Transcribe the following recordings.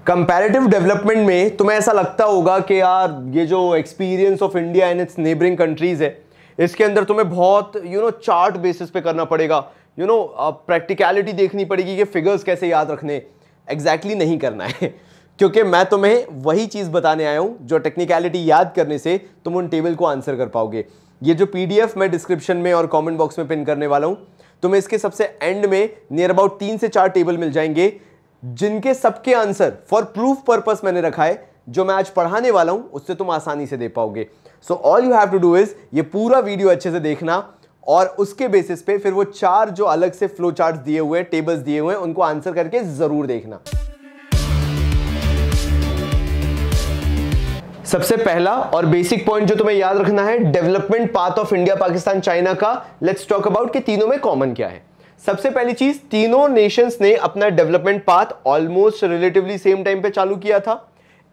Comparative development में तुम्हें ऐसा लगता होगा कि यार ये जो experience of India and it's neighbouring countries है, इसके अंदर तुम्हें बहुत चार्ट बेसिस पे करना पड़ेगा, प्रैक्टिकलिटी देखनी पड़ेगी कि फिगर्स कैसे याद रखने। एग्जैक्टली नहीं करना है क्योंकि मैं तुम्हें वही चीज बताने आया हूं जो टेक्निकलिटी याद करने से तुम उन टेबल को आंसर कर पाओगे। ये जो पीडीएफ मैं डिस्क्रिप्शन में और कमेंट बॉक्स में पिन करने वाला हूं, तुम्हें इसके सबसे एंड में नियर अबाउट 3 से 4 टेबल मिल जाएंगे जिनके सबके आंसर फॉर प्रूफ पर्पस मैंने रखा है। जो मैं आज पढ़ाने वाला हूं उससे तुम आसानी से दे पाओगे। So all you have to do is ये पूरा वीडियो अच्छे से देखना और उसके बेसिस पे फिर वो 4 जो अलग से फ्लो चार्ट्स दिए हुए हैं, टेबल्स दिए हुए हैं, उनको आंसर करके जरूर देखना। सबसे पहला और बेसिक पॉइंट जो तुम्हें याद रखना है, development path of India, Pakistan, China का। लेट्स टॉक अबाउट कि तीनों में कॉमन क्या है। सबसे पहली चीज, तीनों नेशंस ने अपना development path almost relatively same time पे चालू किया था।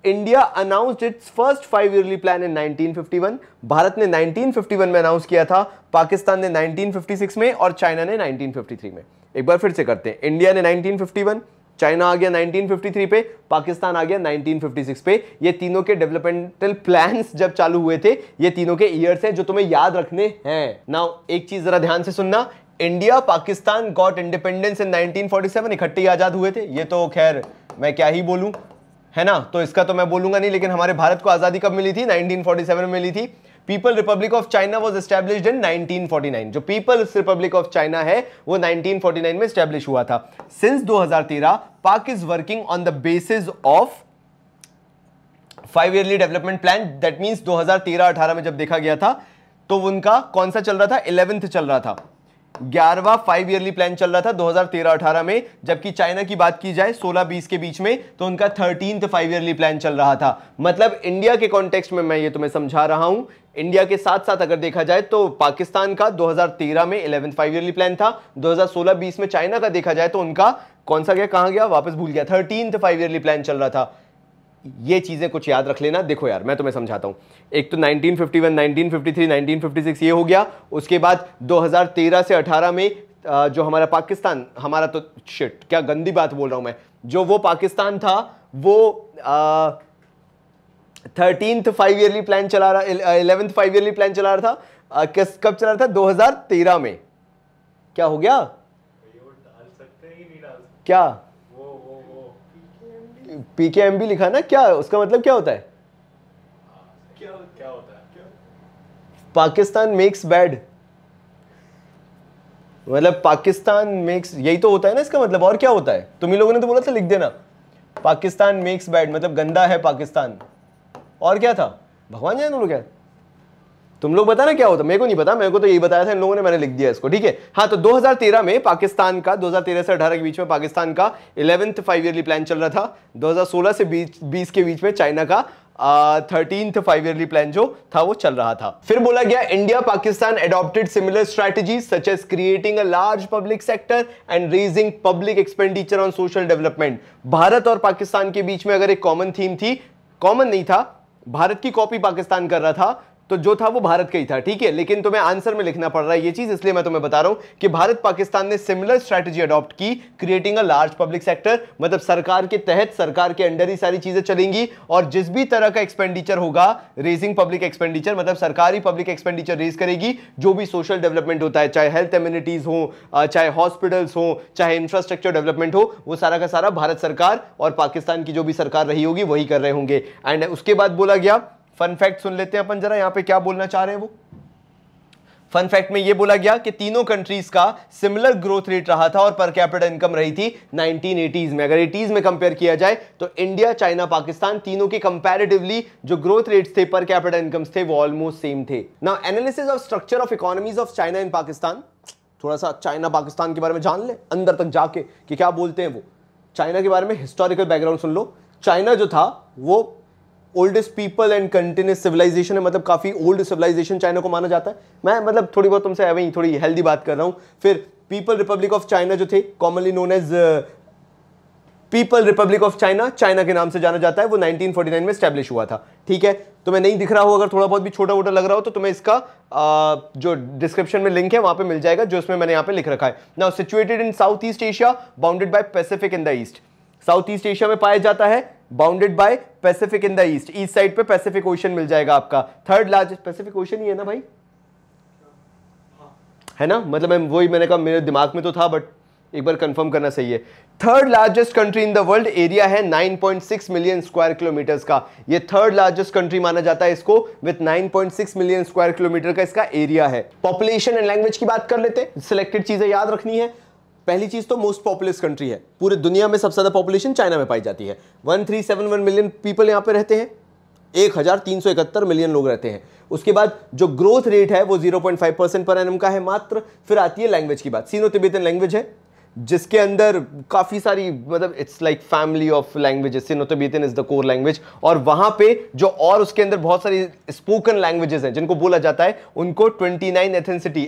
India announced it's first 5 yearly plan in 1951। Bharat ने 1951 में अनाउंस किया था, पाकिस्तान ने 1956 में और चाइना ने 1953 में। एक बार फिर से करते हैं, इंडिया ने 1951, चाइना आ गया 1953 पे, पाकिस्तान आ गया 1956 पे। ये तीनों के डेवलपमेंटल प्लान्स जब चालू हुए थे, ये तीनों के ईयर्स हैं जो तुम्हें याद रखने हैं। नाउ एक चीज जरा ध्यान से सुनना, India Pakistan got independence in 1947, इकट्ठे ही आजाद हुए थे। ये तो खैर मैं क्या ही बोलूं, है ना, तो इसका तो मैं बोलूंगा नहीं। लेकिन हमारे भारत को आजादी कब मिली थी? 1947 में मिली थी। People republic of China was established in 1949। जो पीपल्स रिपब्लिक ऑफ चाइना है वो 1949 में एस्टैब्लिश हुआ था। सिंस 2013 पाक is working on the basis of 5 yearly development plan. That means 2013-18 में जब देखा गया था तो उनका कौन सा चल रहा था? 11th चल रहा था, 11वां 5 ईयरली प्लान चल रहा था 2013-18 में। जबकि चाइना की बात की जाए 16-20 के बीच में तो उनका 13th 5 ईयरली प्लान चल रहा था। मतलब इंडिया के कॉन्टेक्स्ट में मैं ये तुम्हें समझा रहा हूं। इंडिया के साथ साथ अगर देखा जाए तो पाकिस्तान का 2013 में 11th 5 ईयरली प्लान था। 2016-20 में चाइना का देखा जाए तो उनका कौन सा गया, कहां गया, वापस भूल गया, 13th 5 ईयरली प्लान चल रहा था। ये चीजें कुछ याद रख लेना। देखो यार मैं तुम्हें समझाता हूं। एक तो 1951, 1953, 1956 ये हो गया। उसके बाद 2013 से 18 में जो हमारा पाकिस्तान, हमारा तो शिट क्या गंदी बात बोल रहा हूं मैं, जो वो पाकिस्तान था वो 13th 5 ईयरली प्लान चला रहा, 11th 5 ईयरली प्लान चला रहा था। कब चला रहा था? 2013 में। क्या हो गया? डाल सकते हैं कि नहीं डाल सकते? क्या पीकेएमबी लिखा ना, क्या उसका मतलब क्या होता है? क्या होता है? पाकिस्तान मेक्स बैड, मतलब पाकिस्तान मेक्स, यही तो होता है ना इसका मतलब। और क्या होता है? तुम ही लोगों ने तो बोला था लिख देना, पाकिस्तान मेक्स बैड मतलब गंदा है पाकिस्तान। और क्या था? भगवान जाने लोग, क्या तुम लोग बताना क्या होता, मेरे को नहीं पता, मेरे को तो यही बताया था इन लोगों ने, मैंने लिख दिया इसको, ठीक है। हाँ, तो 2013 में पाकिस्तान का, 2013 से 18 के बीच में पाकिस्तान का 11th 5 ईयरली प्लान चल रहा था। 2016 से 20 के बीच में चाइना का 13th 5 ईयरली प्लान जो था वो चल रहा था। फिर बोला गया India Pakistan adopted similar strategies such as creating a large public sector and raising public expenditure on social development. Bharat और पाकिस्तान के बीच में अगर एक कॉमन थीम थी, कॉमन नहीं था, भारत की कॉपी पाकिस्तान कर रहा था, तो जो था वो भारत का ही था, ठीक है। लेकिन तुम्हें आंसर में लिखना पड़ रहा है ये चीज, इसलिए मैं तुम्हें बता रहा हूं कि भारत पाकिस्तान ने सिमिलर स्ट्रेटजी अडॉप्ट की, creating a large public sector. मतलब सरकार के तहत, सरकार के अंडर ही सारी चीजें चलेंगी और जिस भी तरह का एक्सपेंडिचर होगा, रेजिंग पब्लिक एक्सपेंडिचर, मतलब सरकारी पब्लिक एक्सपेंडिचर रेज करेगी। जो भी सोशल डेवलपमेंट होता है, चाहे हेल्थ एम्यूनिटीज हो, चाहे हॉस्पिटल्स हो, चाहे इंफ्रास्ट्रक्चर डेवलपमेंट हो, वो सारा का सारा भारत सरकार और पाकिस्तान की जो भी सरकार रही होगी वही कर रहे होंगे। एंड उसके बाद बोला गया, फन फैक्ट सुन लेते हैं अपन जरा, यहां पे क्या बोलना चाह रहे हैं वो। फन फैक्ट में ये बोला गया कि तीनों कंट्रीज का सिमिलर ग्रोथ रेट रहा था और पर कैपिटा इनकम रही थी 1980s में। अगर 80s में कंपेयर किया जाए तो इंडिया, चाइना, पाकिस्तान तीनों के कंपैरेटिवली जो ग्रोथ रेट्स थे, पर कैपिटा इनकम्स थे, वो ऑलमोस्ट सेम थे। Now analysis of structure of economies of China and Pakistan. थोड़ा सा चाइना पाकिस्तान के बारे में जान ले अंदर तक जाके कि क्या बोलते हैं वो। चाइना के बारे में हिस्टोरिकल बैकग्राउंड सुन लो। चाइना जो था वो oldest people and continuous civilisation है, मतलब काफी ओल्ड सिविलाइजेशन चाइना को माना जाता है। मैं मतलब थोड़ी बहुत तुमसे वही थोड़ी हेल्दी बात कर रहा हूं। फिर पीपल रिपब्लिक ऑफ चाइना जो थे, commonly known as people republic of China, China के नाम से जाना जाता है, वो 1949 में स्टैब्लिश हुआ था, ठीक है। तुम्हें नहीं दिख रहा हो, अगर थोड़ा बहुत भी छोटा मोटा लग रहा हो तो तुम्हें इसका जो डिस्क्रिप्शन में लिंक है वहां पे मिल जाएगा, जो इसमें मैंने यहां पे लिख रखा है। Now situated in south east Asia, bounded by Pacific in the east. South east Asia में पाया जाता है, bounded by Pacific in the east, east side पे पैसिफिक ओशन मिल जाएगा आपका। थर्ड लार्जेस्ट पैसिफिक ओशन ही है ना भाई, है ना, मतलब मैंने कहा मेरे दिमाग में तो था बट एक बार कंफर्म करना सही है। Third largest country in the world, area है 9.6 मिलियन स्क्वायर किलोमीटर्स का। ये थर्ड लार्जेस्ट कंट्री माना जाता है इसको, विद 9.6 मिलियन स्क्वायर किलोमीटर का इसका एरिया है। पॉपुलेशन एंड लैंग्वेज की बात कर लेते हैं, सिलेक्टेड चीजें याद रखनी है। पहली चीज तो मोस्ट पॉपुलस कंट्री है, पूरी दुनिया में सबसे ज्यादा पॉपुलेशन चाइना में पाई जाती है। 1371 मिलियन पीपल यहां पे रहते हैं, 1371 मिलियन लोग रहते हैं। उसके बाद जो ग्रोथ रेट है वो 0.5% पर एनम का है मात्र। फिर आती है लैंग्वेज की बात, सीनो तिब्बतन लैंग्वेज है जिसके अंदर काफी सारी, मतलब it's like family of languages, Sino Tibetan is the core language. और वहां पे जो और उसके अंदर बहुत सारी स्पोकन लैंग्वेजेस हैं जिनको बोला जाता है, उनको 29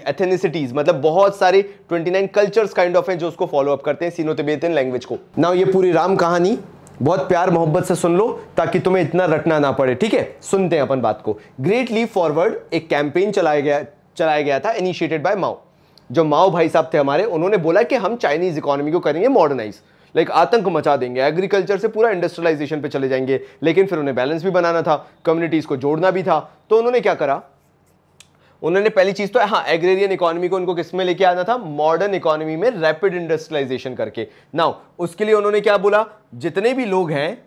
एथेनिसिटीज, मतलब बहुत सारे 29 कल्चर्स काइंड ऑफ हैं जो उसको फॉलो अप करते हैं सीनो तिब्बतन लैंग्वेज को। नाउ ये पूरी राम कहानी बहुत प्यार मोहब्बत से सुन लो ताकि तुम्हें इतना रटना ना पड़े, ठीक है। सुनते हैं अपन बात को। ग्रेट लीप फॉरवर्ड एक कैंपेन चलाया गया था, इनिशिएटेड बाय माओ। जो माओ भाई साहब थे हमारे, उन्होंने बोला कि हम चाइनीज इकोनॉमी को करेंगे मॉडर्नाइज, लाइक आतंक मचा देंगे, एग्रीकल्चर से पूरा इंडस्ट्रियलाइजेशन पे चले जाएंगे। लेकिन फिर उन्हें बैलेंस भी बनाना था, कम्युनिटीज को जोड़ना भी था, तो उन्होंने क्या करा, उन्होंने पहली चीज तो हाँ एग्रेरियन इकोनॉमी को उनको किसमें लेके आना था, मॉडर्न इकोनॉमी में रैपिड इंडस्ट्रियलाइजेशन करके। नाउ उसके लिए उन्होंने क्या बोला, जितने भी लोग हैं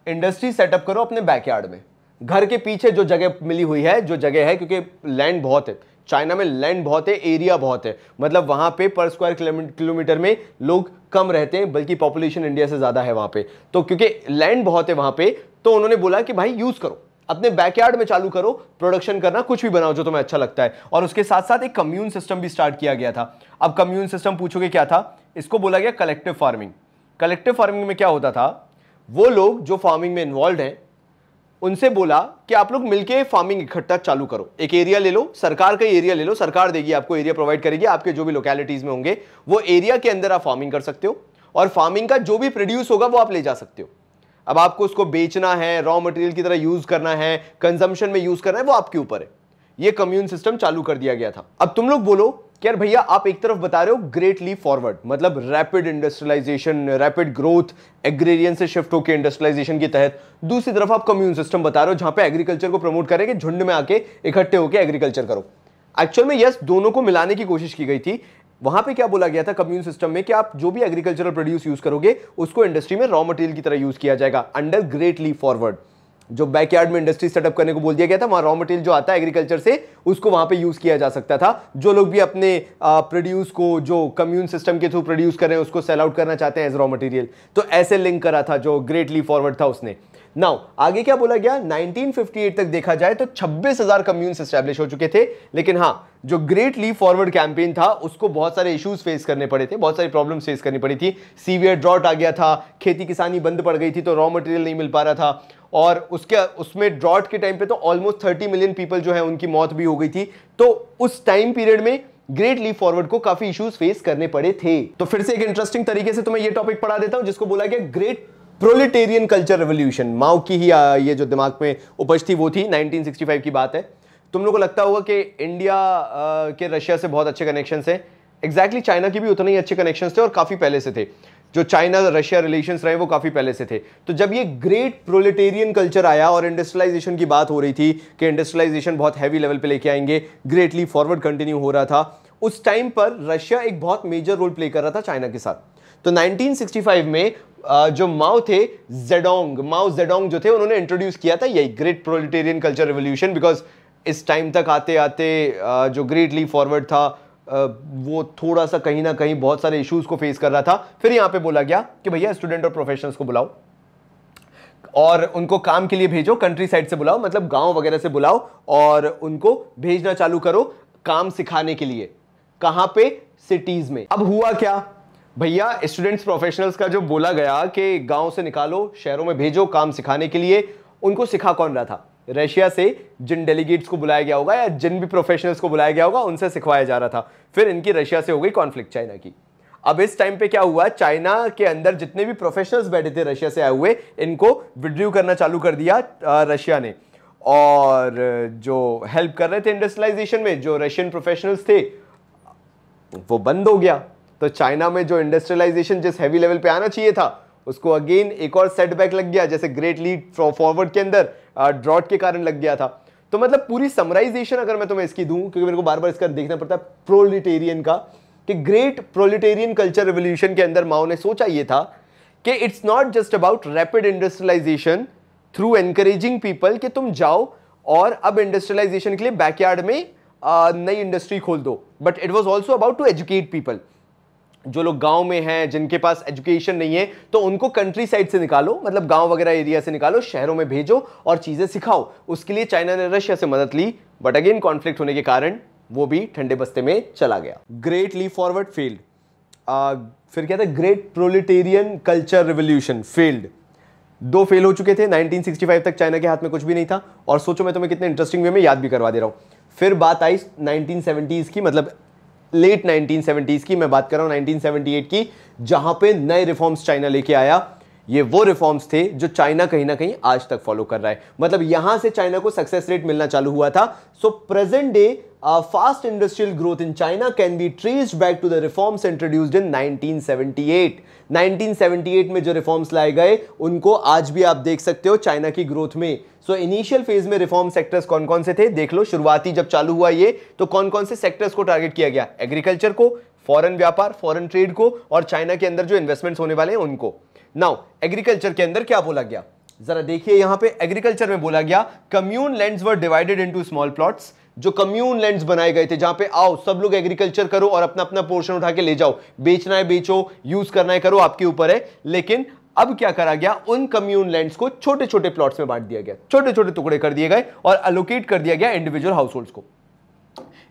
इंडस्ट्री सेटअप करो अपने बैकयार्ड में, घर के पीछे जो जगह मिली हुई है, जो जगह है, क्योंकि लैंड बहुत है चाइना में, लैंड बहुत है, एरिया बहुत है, मतलब वहां पे पर स्क्वायर किलोमीटर में लोग कम रहते हैं, बल्कि पॉपुलेशन इंडिया से ज्यादा है वहां पे। तो क्योंकि लैंड बहुत है वहां पे, तो उन्होंने बोला कि भाई यूज करो, अपने बैकयार्ड में चालू करो प्रोडक्शन करना, कुछ भी बनाओ जो तुम्हें अच्छा लगता है। और उसके साथ साथ एक कम्यून सिस्टम भी स्टार्ट किया गया था। अब कम्यून सिस्टम पूछोगे क्या था, इसको बोला गया कलेक्टिव फार्मिंग। कलेक्टिव फार्मिंग में क्या होता था, वो लोग जो फार्मिंग में इन्वॉल्व हैं उनसे बोला कि आप लोग मिलके फार्मिंग इकट्ठा चालू करो, एक एरिया ले लो, सरकार का एरिया ले लो, सरकार देगी आपको, एरिया प्रोवाइड करेगी, आपके जो भी लोकेलिटीज में होंगे वो एरिया के अंदर आप फार्मिंग कर सकते हो, और फार्मिंग का जो भी प्रोड्यूस होगा वो आप ले जा सकते हो। अब आपको उसको बेचना है, रॉ मटेरियल की तरह यूज करना है, कंजम्पशन में यूज करना है, वो आपके ऊपर है। ये कम्यून सिस्टम चालू कर दिया गया था। अब तुम लोग बोलो कि यार भैया आप एक तरफ बता रहे हो ग्रेट लीप फॉरवर्ड, मतलब rapid industrialisation, rapid growth, agrarian से शिफ्ट होकर इंडस्ट्रियलाइजेशन के तहत, दूसरी तरफ आप कम्यून सिस्टम बता रहे हो जहां पे एग्रीकल्चर को प्रमोट करेंगे, झुंड में आके इकट्ठे होकर एग्रीकल्चर करो। एक्चुअल में यस, दोनों को मिलाने की कोशिश की गई थी। वहां पे क्या बोला गया था कम्यून सिस्टम में कि आप जो भी एग्रीकल्चरल प्रोड्यूस यूज करोगे उसको इंडस्ट्री में रॉ मटेरियल की तरह यूज किया जाएगा अंडर ग्रेट लीप फॉरवर्ड। जो बैकयार्ड में इंडस्ट्री सेटअप करने को बोल दिया गया था, वहां रॉ मटेरियल जो आता है एग्रीकल्चर से उसको वहां पे यूज किया जा सकता था। जो लोग भी अपने प्रोड्यूस को जो कम्यून सिस्टम के थ्रू प्रोड्यूस कर रहे हैं उसको सेल आउट करना चाहते हैं एज रॉ मटेरियल, तो ऐसे लिंक करा था जो ग्रेट लीप फॉरवर्ड था उसने। नाउ आगे क्या बोला गया, 1958 तक देखा जाए तो 26,000 कम्यून्स एस्टैब्लिश हो चुके थे। लेकिन हाँ, जो ग्रेट लीप फॉरवर्ड कैंपेन था उसको बहुत सारे इश्यूज फेस करने पड़े थे, बहुत सारी प्रॉब्लम्स फेस करनी पड़ी थी। सीवियर ड्रॉट आ गया था, खेती किसानी बंद पड़ गई थी, तो रॉ मटेरियल नहीं मिल पा रहा था, और उसमें ड्रॉट के टाइम पे तो ऑलमोस्ट 30 मिलियन पीपल जो है उनकी मौत भी हो गई थी। तो उस टाइम पीरियड में ग्रेट लीप फॉरवर्ड को काफी इश्यूज फेस करने पड़े थे। तो फिर से एक इंटरेस्टिंग तरीके से तुम्हें ये टॉपिक पढ़ा देता हूं जिसको बोला गया ग्रेट प्रोलेटेरियन कल्चर रेवोल्यूशन। माओ की ही ये जो दिमाग में उपज थी वो थी, 1965 की बात है। तुम लोगों को लगता होगा कि इंडिया के रशिया से बहुत अच्छे कनेक्शंस हैं। एग्जैक्टली चाइना की भी उतने ही अच्छे कनेक्शंस थे और काफी पहले से थे। जो चाइना रशिया रिलेशंस रहे वो काफी पहले से थे। तो जब ये ग्रेट प्रोलेटेरियन कल्चर आया और इंडस्ट्रियलाइजेशन की बात हो रही थी कि इंडस्ट्रियलाइजेशन बहुत हैवी लेवल पे लेके आएंगे, ग्रेट लीप फॉरवर्ड कंटिन्यू हो रहा था, उस टाइम पर रशिया एक बहुत मेजर रोल प्ले कर रहा था चाइना के साथ। तो 1965 में जो माओ थे, माओ जेडोंग जो थे, उन्होंने इंट्रोड्यूस किया था यही great proletarian culture revolution. Because इस टाइम तक आते आते जो ग्रेट लीप फॉरवर्ड था वो थोड़ा सा कहीं ना कहीं बहुत सारे इश्यूज को फेस कर रहा था। फिर यहां पे बोला गया कि भैया स्टूडेंट और प्रोफेशनल्स को बुलाओ और उनको काम के लिए भेजो, कंट्री साइड से बुलाओ, मतलब गांव वगैरह से बुलाओ और उनको भेजना चालू करो काम सिखाने के लिए। कहां पे? सिटीज में। अब हुआ क्या भैया, स्टूडेंट्स प्रोफेशनल्स का जो बोला गया कि गांव से निकालो शहरों में भेजो काम सिखाने के लिए, उनको सिखा कौन रहा था? रशिया से जिन डेलीगेट्स को बुलाया गया होगा या जिन भी प्रोफेशनल्स को बुलाया गया होगा उनसे सिखवाया जा रहा था। फिर इनकी रशिया से हो गई कॉन्फ्लिक्ट चाइना की। अब इस टाइम पे क्या हुआ, चाइना के अंदर जितने भी प्रोफेशनल्स बैठे थे रशिया से आए हुए, इनको विड्रू करना चालू कर दिया रशिया ने। और जो हेल्प कर रहे थे इंडस्ट्रियलाइजेशन में, जो रशियन प्रोफेशनल्स थे, वो बंद हो गया। तो चाइना में जो इंडस्ट्रियलाइजेशन जिस हैवी लेवल पे आना चाहिए था उसको अगेन एक और सेटबैक लग गया, जैसे ग्रेट लीप फॉरवर्ड के अंदर ड्रॉट के कारण लग गया था। तो मतलब पूरी समराइजेशन अगर मैं तुम्हें इसकी दूं, क्योंकि मेरे को बार बार इसका देखना पड़ता है प्रोलिटेरियन का, कि ग्रेट प्रोलिटेरियन कल्चर रिवॉल्यूशन के अंदर माओ ने सोचा ये था कि it's not just about rapid industrialisation through encouraging people, कि तुम जाओ और अब इंडस्ट्रियलाइजेशन के लिए बैकयार्ड में नई इंडस्ट्री खोल दो, but it was also about to educate people. जो लोग गांव में हैं, जिनके पास एजुकेशन नहीं है, तो उनको कंट्री साइड से निकालो, मतलब गांव वगैरह एरिया से निकालो, शहरों में भेजो और चीजें सिखाओ। उसके लिए चाइना ने रशिया से मदद ली, बट अगेन कॉन्फ्लिक्ट होने के कारण वो भी ठंडे बस्ते में चला गया। Great leap forward failed. फिर क्या था, great proletarian culture revolution failed. दो फेल हो चुके थे। 1965 तक चाइना के हाथ में कुछ भी नहीं था। और सोचो मैं तुम्हें कितने इंटरेस्टिंग वे में याद भी करवा दे रहा हूं। फिर बात आई 1970s की, मतलब लेट 1970s की, मैं बात कर रहा हूं 1978 की, जहां पे नए रिफॉर्म्स चाइना लेके आया। ये वो रिफॉर्म्स थे जो चाइना कहीं ना कहीं आज तक फॉलो कर रहा है, मतलब यहां से चाइना को सक्सेस रेट मिलना चालू हुआ था। So present day fast industrial growth in China can be traced back to the reforms introduced in 1978। 1978 में जो रिफॉर्म्स लाए गए उनको आज भी आप देख सकते हो चाइना की ग्रोथ में। सो इनिशियल फेज में रिफॉर्म सेक्टर्स कौन कौन से थे देख लो। शुरुआती जब चालू हुआ ये, तो कौन कौन से सेक्टर्स को टारगेट किया गया, एग्रीकल्चर को, फॉरेन व्यापार, फॉरेन ट्रेड को, और चाइना के अंदर जो इन्वेस्टमेंट्स होने वाले हैं उनको। नाउ एग्रीकल्चर के अंदर क्या बोला गया, जरा देखिए यहां पे एग्रीकल्चर में बोला गया commune lands were divided into small plots. जो कम्यून लैंड्स बनाए गए थे जहां पे आओ सब लोग एग्रीकल्चर करो और अपना अपना पोर्शन उठा के ले जाओ, बेचना है बेचो, यूज करना है करो, आपके ऊपर है। लेकिन अब क्या करा गया, उन कम्यून लैंड्स को छोटे छोटे प्लॉट्स में बांट दिया गया, छोटे छोटे टुकड़े कर दिए गए और अलोकेट कर दिया गया इंडिविजुअल हाउस होल्ड्स को।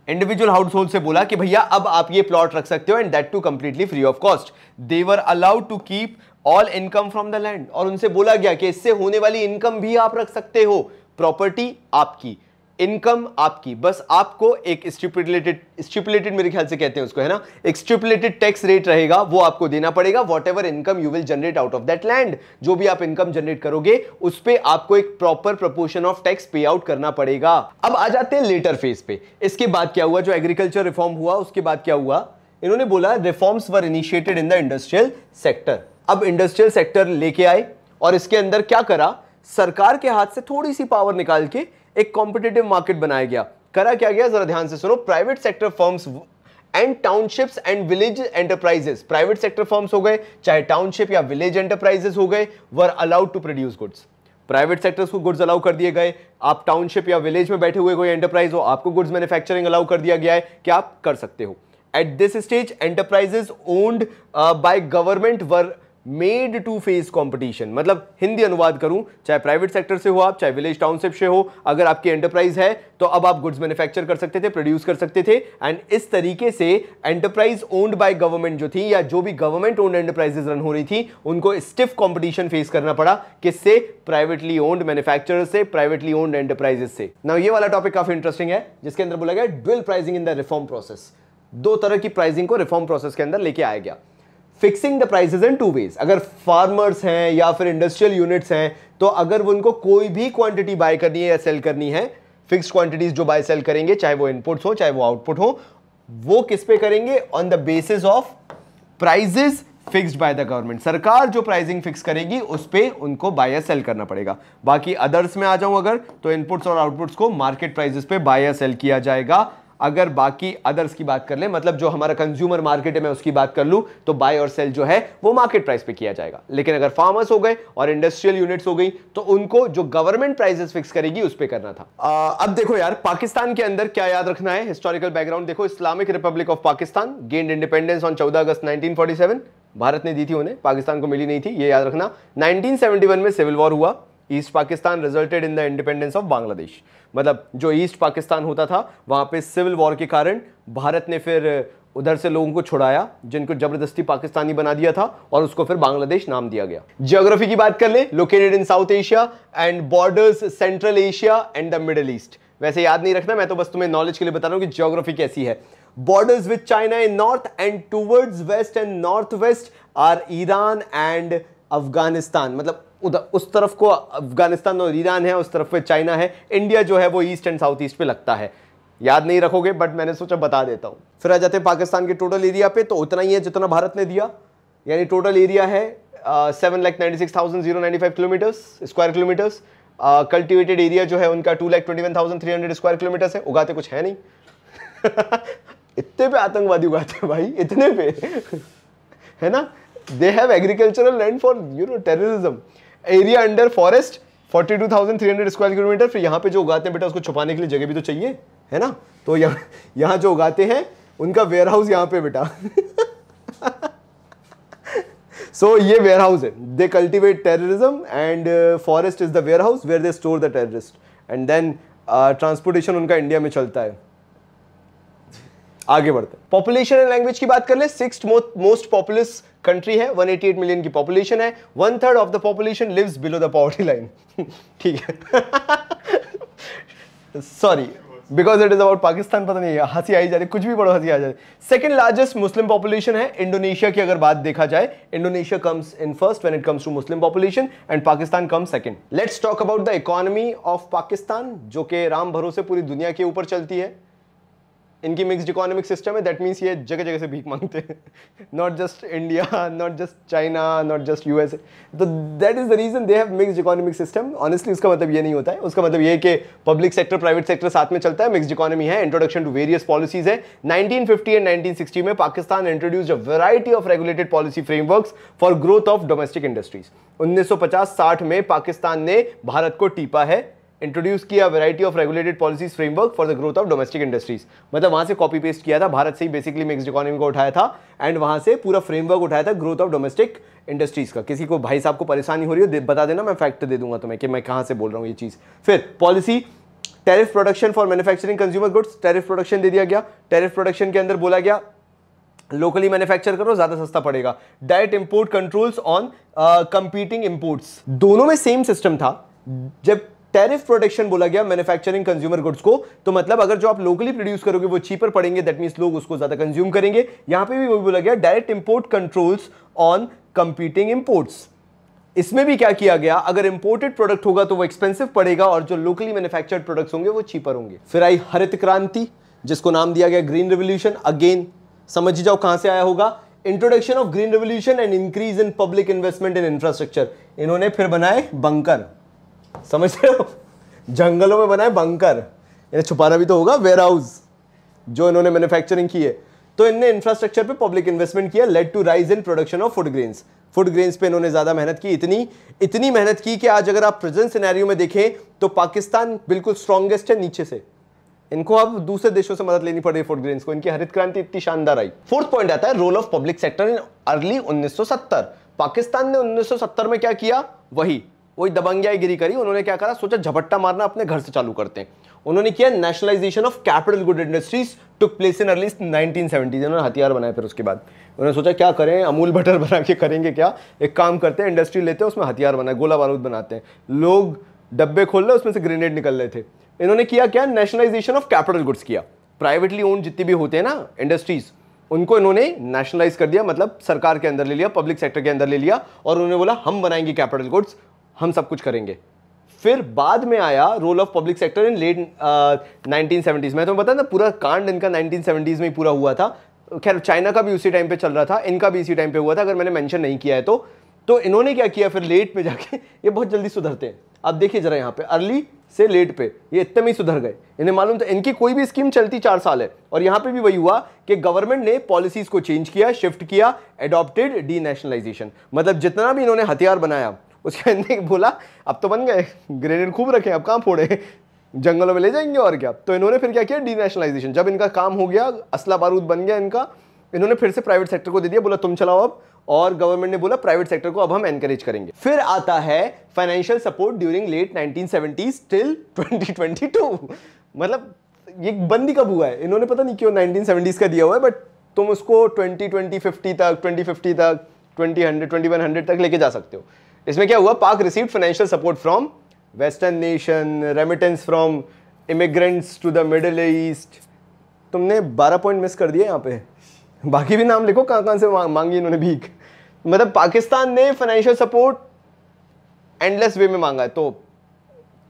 इंडिविजुअल हाउस होल्ड से बोला कि भैया अब आप ये प्लॉट रख सकते हो, and that too completely free of cost. They were allowed to keep all income from the land, और उनसे बोला गया कि इससे होने वाली इनकम भी आप रख सकते हो। प्रॉपर्टी आपकी, इनकम आपकी, बस आपको एक स्टिपुलेटेड मेरे ख्याल से कहते हैं उसको, है ना, एक स्टिपुलेटेड टैक्स रेट रहेगा, वो आपको देना पड़ेगा। What ever income you will generate out of that land, जो भी आप इनकम जनरेट करोगे उस पे आपको एक प्रॉपर प्रोपोर्शन ऑफ टैक्स पे आउट करना पड़ेगा। अब आ जाते हैं लेटर फेज पे। इसके बाद क्या हुआ, जो एग्रीकल्चर रिफॉर्म हुआ उसके बाद क्या हुआ, इन्होंने बोला reforms were initiated in the industrial sector. अब इंडस्ट्रियल सेक्टर लेके आए और इसके अंदर क्या करा, सरकार के हाथ से थोड़ी सी पावर निकाल के एक कॉम्पिटिटिव मार्केट बनाया गया। करा क्या गया, जरा ध्यान से सुनो। Private sector firms and townships and village enterprises, private sector firms हो गए चाहे टाउनशिप या विलेज एंटरप्राइजेस हो गए, were allowed to produce goods. Private sectors को गुड्स अलाउ कर दिए गए। आप टाउनशिप या विलेज में बैठे हुए कोई एंटरप्राइज हो, आपको गुड्स मैन्युफैक्चरिंग अलाउ कर दिया गया है कि आप कर सकते हो। At this stage enterprises owned by government were made to face competition. मतलब हिंदी अनुवाद करूं, चाहे प्राइवेट सेक्टर से हो आप, चाहे विलेज टाउनशिप से हो, अगर आपकी एंटरप्राइज है तो अब आप गुड्स मैन्युफैक्चर कर सकते थे, प्रोड्यूस कर सकते थे। एंड इस तरीके से एंटरप्राइज ओन्ड बाय गवर्नमेंट जो थी, या जो भी गवर्नमेंट ओन्ड एंटरप्राइजेस रन हो रही थी, उनको स्टिफ कंपटीशन फेस करना पड़ा। किससे, प्राइवेटली ओन्ड मैन्युफैक्चरर्स से, प्राइवेटली ओन्ड एंटरप्राइजेस से। नाउ ये वाला टॉपिक काफी इंटरेस्टिंग है, जिसके अंदर बोला गया dual pricing in the reform process. दो तरह की प्राइसिंग को रिफॉर्म प्रोसेस के अंदर लेके आया गया। Fixing the prices in two ways, अगर फार्मर्स हैं या फिर इंडस्ट्रियल यूनिट्स हैं, तो अगर वो उनको कोई भी क्वांटिटी बाय करनी है या सेल करनी है, फिक्स्ड क्वांटिटीज जो बाय सेल करेंगे, चाहे वो इनपुट्स हो चाहे वो आउटपुट हो, वो किस पे करेंगे, on the basis of prices fixed by the government. सरकार जो प्राइसिंग फिक्स करेगी उस पे उनको बाय या सेल करना पड़ेगा। बाकी अदर्स में आ जाऊं अगर, तो इनपुट्स और आउटपुट्स को मार्केट प्राइसेस पे बाय या सेल किया जाएगा। अगर बाकी अदर्स की बात कर ले, मतलब जो हमारा कंज्यूमर मार्केट है मैं उसकी बात कर लूं, तो बाय और सेल जो है वो मार्केट प्राइस पे किया जाएगा। लेकिन अगर फार्मर्स हो गए और इंडस्ट्रियल यूनिट्स हो गई, तो उनको जो गवर्नमेंट प्राइसेस फिक्स करेगी उस पे करना था। अब देखो यार, पाकिस्तान के अंदर क्या याद रखना है, हिस्टोरिकल बैकग्राउंड देखो। Islamic Republic of Pakistan gained independence on 14 अगस्त 1947। भारत ने दी थी उन्हें, पाकिस्तान को मिली नहीं थी, ये याद रखना। 1971 में सिविल वॉर हुआ। East Pakistan resulted in the independence of Bangladesh. मतलब जो ईस्ट पाकिस्तान होता था वहां पे सिविल वॉर के कारण भारत ने फिर उधर से लोगों को छुड़ाया, जिनको जबरदस्ती पाकिस्तानी बना दिया था, और उसको फिर बांग्लादेश नाम दिया गया। ज्योग्राफी की बात कर ले, located in south Asia and borders central Asia and the Middle east. वैसे याद नहीं रखना, मैं तो बस तुम्हें नॉलेज के लिए बता रहा हूं कि ज्योग्राफी कैसी है। Borders with China in north and towards west and north west are Iran and Afghanistan. मतलब उधर उस तरफ को अफगानिस्तान और ईरान है, उस तरफ पे चाइना है। इंडिया जो है वो ईस्ट एंड साउथ ईस्ट पे लगता है। याद नहीं रखोगे, बट मैंने सोचा बता देता हूं। फिर आ जाते हैं पाकिस्तान के टोटल एरिया पे, तो उतना ही है जितना भारत ने दिया, यानी टोटल एरिया है 7,96,095 kilometres square kilometres. Cultivated area जो है उनका 2,21,300 स्क्वायर किलोमीटर्स है। उगाते कुछ है नहीं इतने पे आतंकवादी उगाते हैं भाई, इतने पे है ना। They have agricultural land for terrorism. Area under forest 42,300 square kilometre. फिर यहाँ पे जो उगाते हैं बेटा उसको छुपाने के लिए जगह भी तो चाहिए, है ना। तो यहाँ जो उगाते हैं उनका वेयर हाउस यहाँ पे बेटा सो ये वेयर हाउस है। They cultivate terrorism and forest is the warehouse where they store the terrorist and then transportation उनका इंडिया में चलता है। आगे बढ़ते हैं। पॉपुलेशन एंड लैंग्वेज की बात कर ले। 6th मोस्ट पॉपुलस कंट्री है, 188 मिलियन की पॉपुलेशन है। 1/3 of the population lives below the poverty line ठीक है sorry because it is about Pakistan, पता नहीं हंसी आई जा रही, कुछ भी पढ़ो हंसी आ जा रही। सेकंड लार्जेस्ट मुस्लिम पॉपुलेशन है इंडोनेशिया की। अगर बात देखा जाए, Indonesia comes in first when it comes to Muslim population and Pakistan comes second. Let's talk about the economy of Pakistan, जो कि राम भरोसे पूरी दुनिया के ऊपर चलती है। इनकी मिक्स्ड इकोनॉमिक सिस्टम है, दैट मीन्स ये जगह जगह से भीख मांगते हैं, not just India, not just China, not just USA. तो that is the reason they have mixed economic system. Honestly उसका मतलब ये नहीं होता है, उसका मतलब ये कि पब्लिक सेक्टर प्राइवेट सेक्टर साथ में चलता है, मिक्स्ड इकोनॉमी है। इंट्रोडक्शन टू वेरियस पॉलिसीज है। 1950 एंड 1960 में Pakistan introduced a variety of regulated policy frameworks for growth of domestic industries. 1950-60 में पाकिस्तान ने भारत को टीपा है, इंट्रोड्यूस किया variety of regulated policies framework for the growth of domestic industries. मतलब वहां से कॉपी पेस्ट किया था, भारत से ही बेसिकली मिक्स्ड इकोनॉमी को उठाया था एंड वहां से पूरा फ्रेमवर्क उठाया था ग्रोथ ऑफ डोमेस्टिक इंडस्ट्रीज का। किसी को भाई साहब को परेशानी हो रही है बता देना, मैं फैक्ट दे दूंगा तुम्हें कि मैं कहां से बोल रहा हूं ये चीज। फिर policy tariff production for manufacturing consumer goods, tariff production दे दिया गया। टैरिफ प्रोडक्शन के अंदर बोला गया लोकली मैन्युफैक्चर करो, ज्यादा सस्ता पड़ेगा। Direct import controls on competing imports, दोनों में सेम सिस्टम था। जब टैरिफ प्रोटेक्शन बोला गया मैन्युफैक्चरिंग कंज्यूमर गुड्स को, तो मतलब अगर जो आप लोकली प्रोड्यूस करोगे वो चीपर पड़ेंगे, दैट मींस लोग उसको ज्यादा कंज्यूम करेंगे। यहां पे भी वही बोला गया, direct import controls on competing imports. इसमें भी क्या किया गया, अगर इंपोर्टेड प्रोडक्ट होगा तो वो एक्सपेंसिव पड़ेगा और जो लोकली मैन्युफैक्चर्ड प्रोडक्ट्स होंगे वो चीपर होंगे। फिर आई हरित क्रांति, जिसको नाम दिया गया ग्रीन रेवोल्यूशन। अगेन समझ जाओ कहां से आया होगा, introduction of green revolution and increase in public investment in infrastructure. इन्होंने फिर बनाए बंकर, समझ रहे हो, जंगलों में बनाए बंकर, इन्हें छुपाना भी तो होगा, वेयर हाउस जो इन्होंने मैन्युफैक्चरिंग की है। तो इन्होंने इंफ्रास्ट्रक्चर पे पब्लिक इन्वेस्टमेंट किया, led to rise in production of food grains. Food grains पे इन्होंने ज्यादा मेहनत की, इतनी मेहनत की कि आज अगर आप प्रेजेंट सिनेरियो में देखें तो पाकिस्तान बिल्कुल स्ट्रॉन्गेस्ट है नीचे से। इनको अब दूसरे देशों से मदद लेनी पड़ रही है फूड ग्रेन्स को, इनकी हरित क्रांति इतनी शानदार आई। फोर्थ पॉइंट आता है role of public sector in early 1970। Pakistan ने 1970 में क्या किया, वही दबंगियागिरी करी। उन्होंने क्या करा, सोचा झपट्टा मारना अपने घर से चालू करते हैं। उन्होंने किया nationalisation of capital good industries took place in early 1970। उन्होंने हथियार बनाए। फिर उसके बाद उन्होंने सोचा क्या करें, अमूल बटर बना के करेंगे क्या, एक काम करते हैं इंडस्ट्री लेते हैं, उसमें हथियार बनाए, गोला बारूद बनाते हैं। लोग डब्बे खोल रहे, उसमें से ग्रेनेड निकल रहे थे। इन्होंने किया क्या, नेशनलाइजेशन ऑफ कैपिटल गुड्स किया। प्राइवेटली ओन्ड जितनी भी होते हैं ना इंडस्ट्रीज, उनको इन्होंने नेशनलाइज कर दिया, मतलब सरकार के अंदर ले लिया, पब्लिक सेक्टर के अंदर ले लिया और उन्होंने बोला हम बनाएंगे कैपिटल गुड्स, हम सब कुछ करेंगे। फिर बाद में आया role of public sector in late 1970s। मैं तुम्हें बता ना पूरा कांड इनका 1970s में ही पूरा हुआ था। खैर चाइना का भी उसी टाइम पे चल रहा था, इनका भी इसी टाइम पे हुआ था, अगर मैंने मेंशन नहीं किया है तो इन्होंने क्या किया फिर लेट में जाके, ये बहुत जल्दी सुधरते हैं। आप देखिए जरा यहाँ पे अर्ली से लेट पे ये इतने में ही सुधर गए। इन्हें मालूम था इनकी कोई भी स्कीम चलती 4 साल है, और यहाँ पे भी वही हुआ कि गवर्नमेंट ने पॉलिसीज को चेंज किया, शिफ्ट किया, एडॉप्टेड डी नेशनलाइजेशन। मतलब जितना भी इन्होंने हथियार बनाया उसके अंदर बोला अब तो बन गए, ग्रेनेड खूब रखे, अब कहाँ फोड़े, जंगलों में ले जाएंगे और क्या। तो इन्होंने फिर क्या किया, डी नेशनलाइजेशन। जब इनका काम हो गया, असला बारूद बन गया इनका, इन्होंने फिर से प्राइवेट सेक्टर को दे दिया, बोला तुम चलाओ अब, और गवर्नमेंट ने बोला प्राइवेट सेक्टर को अब हम एनकरेज करेंगे। फिर आता है financial support during late 1970s till 2022। मतलब ये बंदी कब हुआ है, इन्होंने पता नहीं क्यों 1970s का दिया हुआ है, बट तुम उसको 2050 तक 2100 2100 तक लेके जा सकते हो। इसमें क्या हुआ, Pak received financial support from western nation, remittance from immigrants to the Middle East. तुमने 12 पॉइंट मिस कर दिए यहाँ पे, बाकी भी नाम लिखो कहां से मांगी इन्होंने भीख। मतलब पाकिस्तान ने फाइनेंशियल सपोर्ट एंडलेस वे में मांगा है। तो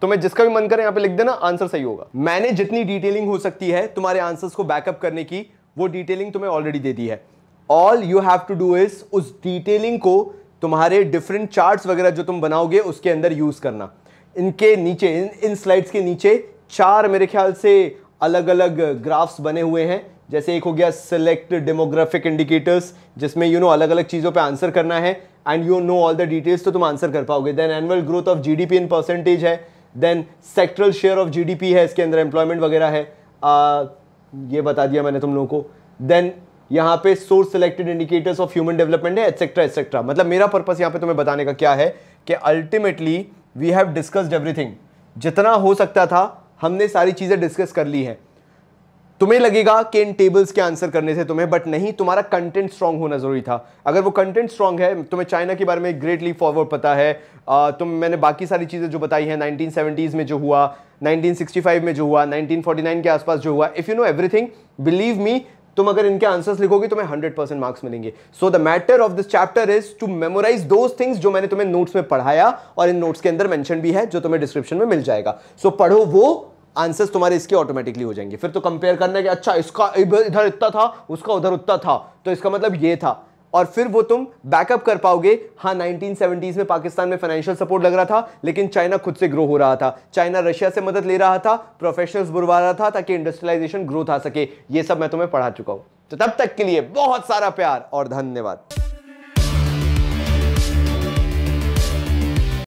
तुम्हें जिसका भी मन करे यहाँ पे लिख देना, आंसर सही होगा। मैंने जितनी डिटेलिंग हो सकती है तुम्हारे आंसर्स को बैकअप करने की, वो डिटेलिंग तुम्हें ऑलरेडी दे दी है। All you have to do is उस डिटेलिंग को तुम्हारे डिफरेंट चार्ट्स वगैरह जो तुम बनाओगे उसके अंदर यूज करना। इनके नीचे इन स्लाइड्स के नीचे 4 मेरे ख्याल से अलग अलग ग्राफ्स बने हुए हैं। जैसे एक हो गया सिलेक्ट डेमोग्राफिक इंडिकेटर्स, जिसमें अलग अलग चीजों पे आंसर करना है एंड ऑल द डिटेल्स, तो तुम आंसर कर पाओगे। Then annual growth of GDP in percentage है, then sectoral share of GDP है, इसके अंदर एम्प्लॉयमेंट वगैरह है, ये बता दिया मैंने तुम लोगों को। देन यहाँ पे source selected indicators of human development है, एटसेट्रा एटसेट्रा। मतलब मेरा पर्पस यहाँ पे तुम्हें बताने का क्या है कि ultimately we have discussed everything. जितना हो सकता था हमने सारी चीजें डिस्कस कर ली है। तुम्हें लगेगा कि इन टेबल्स के आंसर करने से तुम्हें, बट नहीं, तुम्हारा कंटेंट स्ट्रांग होना जरूरी था। अगर वो कंटेंट स्ट्रांग है, तुम्हें चाइना के बारे में ग्रेट लीप फॉरवर्ड पता है, मैंने बाकी सारी चीजें जो बताई हैं, 1970s में जो हुआ, 1965 में जो हुआ, 1949 के आसपास जो हुआ, if you know everything, believe me, तुम अगर इनके आंसर्स लिखोगे तुम्हें 100% मार्क्स मिलेंगे। So the matter of this chapter is to memorise those things जो मैंने तुम्हें नोट्स में पढ़ाया, और इन नोट्स के अंदर मेंशन भी है जो तुम्हें डिस्क्रिप्शन में मिल जाएगा। सो पढ़ो, वो आंसर्स तुम्हारे इसके ऑटोमेटिकली हो जाएंगे। फिर तो कंपेयर करना है कि अच्छा इसका इधर इतना था, उसका उधर उतना था, तो इसका मतलब ये था, और फिर वो तुम बैकअप कर पाओगे। हाँ, 1970s में पाकिस्तान में फाइनेंशियल सपोर्ट लग रहा था, लेकिन चाइना खुद से ग्रो हो रहा था। चाइना रशिया से मदद ले रहा था, प्रोफेशनल्स बुलवा रहा था ताकि इंडस्ट्रियलाइजेशन ग्रोथ आ सके। ये सब मैं तुम्हें पढ़ा चुका हूं। तो तब तक के लिए बहुत सारा प्यार और धन्यवाद।